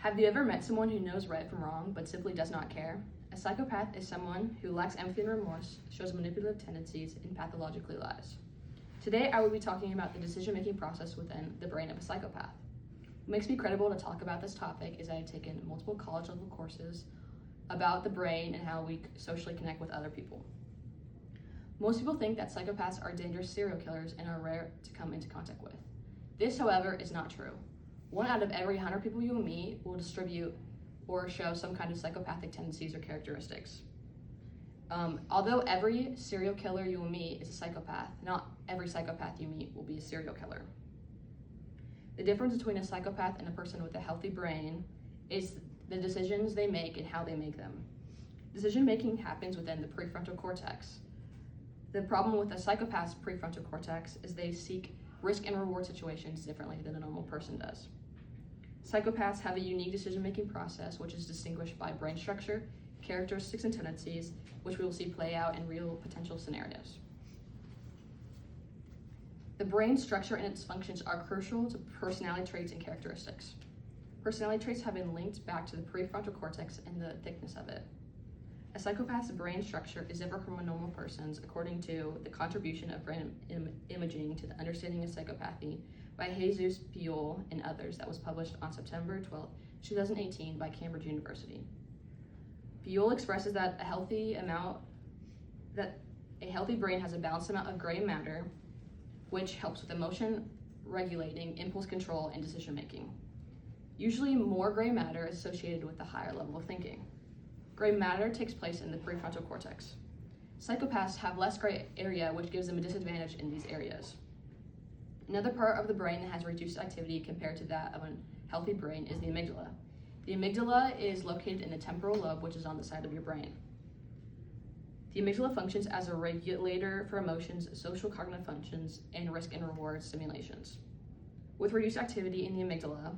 Have you ever met someone who knows right from wrong but simply does not care? A psychopath is someone who lacks empathy and remorse, shows manipulative tendencies, and pathologically lies. Today, I will be talking about the decision-making process within the brain of a psychopath. What makes me credible to talk about this topic is I have taken multiple college-level courses about the brain and how we socially connect with other people. Most people think that psychopaths are dangerous serial killers and are rare to come into contact with. This, however, is not true. 1 out of every 100 people you will meet will distribute or show some kind of psychopathic tendencies or characteristics. Although every serial killer you will meet is a psychopath, not every psychopath you meet will be a serial killer. The difference between a psychopath and a person with a healthy brain is the decisions they make and how they make them. Decision making happens within the prefrontal cortex. The problem with a psychopath's prefrontal cortex is they seek risk and reward situations differently than a normal person does. Psychopaths have a unique decision-making process which is distinguished by brain structure, characteristics, and tendencies, which we will see play out in real potential scenarios. The brain structure and its functions are crucial to personality traits and characteristics. Personality traits have been linked back to the prefrontal cortex and the thickness of it. A psychopath's brain structure is different from a normal person's according to the contribution of brain imaging to the understanding of psychopathy by Jesus Buell and others that was published on September 12, 2018 by Cambridge University. Buell expresses that a healthy brain has a balanced amount of gray matter, which helps with emotion regulating, impulse control, and decision making. Usually more gray matter is associated with a higher level of thinking. Gray matter takes place in the prefrontal cortex. Psychopaths have less gray area, which gives them a disadvantage in these areas. Another part of the brain that has reduced activity compared to that of a healthy brain is the amygdala. The amygdala is located in the temporal lobe, which is on the side of your brain. The amygdala functions as a regulator for emotions, social cognitive functions, and risk and reward stimulations. With reduced activity in the amygdala,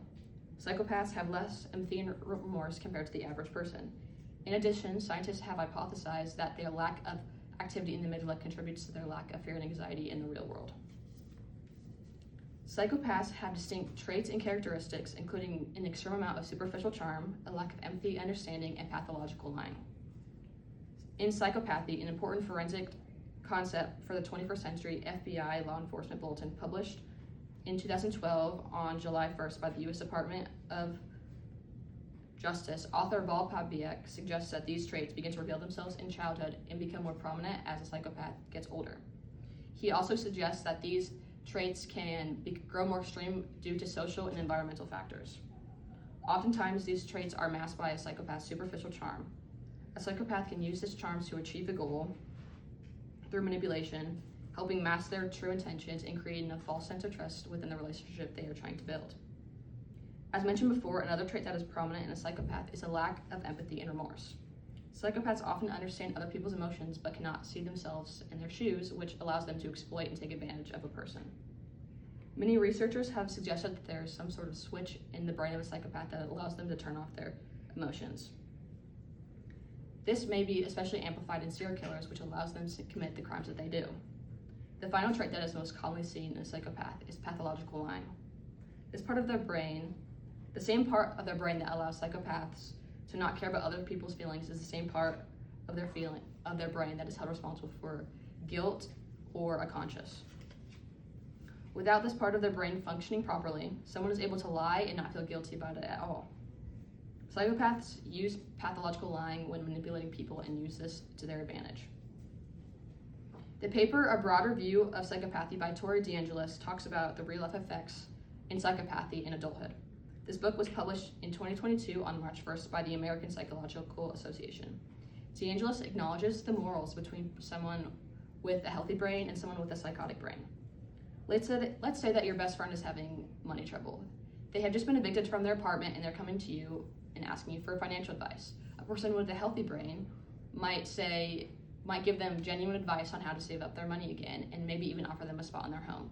psychopaths have less empathy and remorse compared to the average person. In addition, scientists have hypothesized that their lack of activity in the amygdala contributes to their lack of fear and anxiety in the real world. Psychopaths have distinct traits and characteristics, including an extreme amount of superficial charm, a lack of empathy, understanding, and pathological lying. In psychopathy, an important forensic concept for the 21st century FBI law enforcement bulletin published in 2012 on July 1st by the U.S. Department of Justice, author Val Pabiek suggests that these traits begin to reveal themselves in childhood and become more prominent as a psychopath gets older. He also suggests that these traits can grow more extreme due to social and environmental factors. Oftentimes, these traits are masked by a psychopath's superficial charm. A psychopath can use this charm to achieve a goal through manipulation, helping mask their true intentions and creating a false sense of trust within the relationship they are trying to build. As mentioned before, another trait that is prominent in a psychopath is a lack of empathy and remorse. Psychopaths often understand other people's emotions but cannot see themselves in their shoes, which allows them to exploit and take advantage of a person. Many researchers have suggested that there is some sort of switch in the brain of a psychopath that allows them to turn off their emotions. This may be especially amplified in serial killers, which allows them to commit the crimes that they do. The final trait that is most commonly seen in a psychopath is pathological lying. This part of their brain, the same part of their brain that allows psychopaths to not care about other people's feelings, is the same part of their brain that is held responsible for guilt or a conscience. Without this part of their brain functioning properly, someone is able to lie and not feel guilty about it at all. Psychopaths use pathological lying when manipulating people and use this to their advantage. The paper, A Broader View of Psychopathy by Tori DeAngelis, talks about the real-life effects in psychopathy in adulthood. This book was published in 2022 on March 1st by the American Psychological Association. DeAngelis acknowledges the morals between someone with a healthy brain and someone with a psychotic brain. Let's say that your best friend is having money trouble. They have just been evicted from their apartment and they're coming to you and asking you for financial advice. A person with a healthy brain might give them genuine advice on how to save up their money again and maybe even offer them a spot in their home.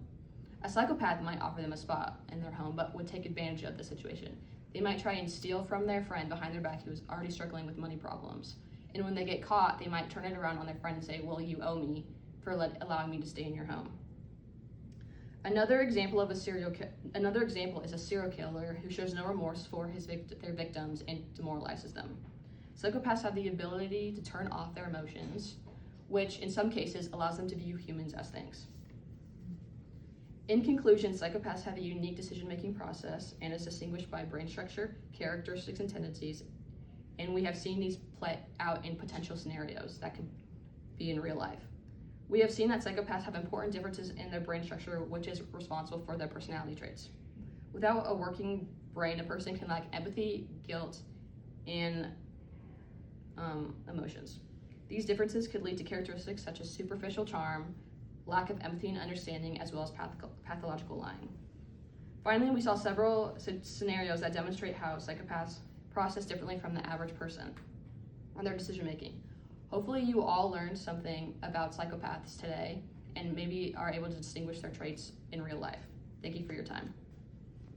A psychopath might offer them a spot in their home but would take advantage of the situation. They might try and steal from their friend behind their back who is already struggling with money problems. And when they get caught, they might turn it around on their friend and say, well, you owe me for allowing me to stay in your home. Another example is a serial killer who shows no remorse for their victims and demoralizes them. Psychopaths have the ability to turn off their emotions, which in some cases allows them to view humans as things. In conclusion, psychopaths have a unique decision-making process and is distinguished by brain structure, characteristics, and tendencies, and we have seen these play out in potential scenarios that could be in real life. We have seen that psychopaths have important differences in their brain structure, which is responsible for their personality traits. Without a working brain, a person can lack empathy, guilt, and emotions. These differences could lead to characteristics such as superficial charm, lack of empathy and understanding, as well as pathological lying. Finally, we saw several scenarios that demonstrate how psychopaths process differently from the average person on their decision making. Hopefully you all learned something about psychopaths today and maybe are able to distinguish their traits in real life. Thank you for your time.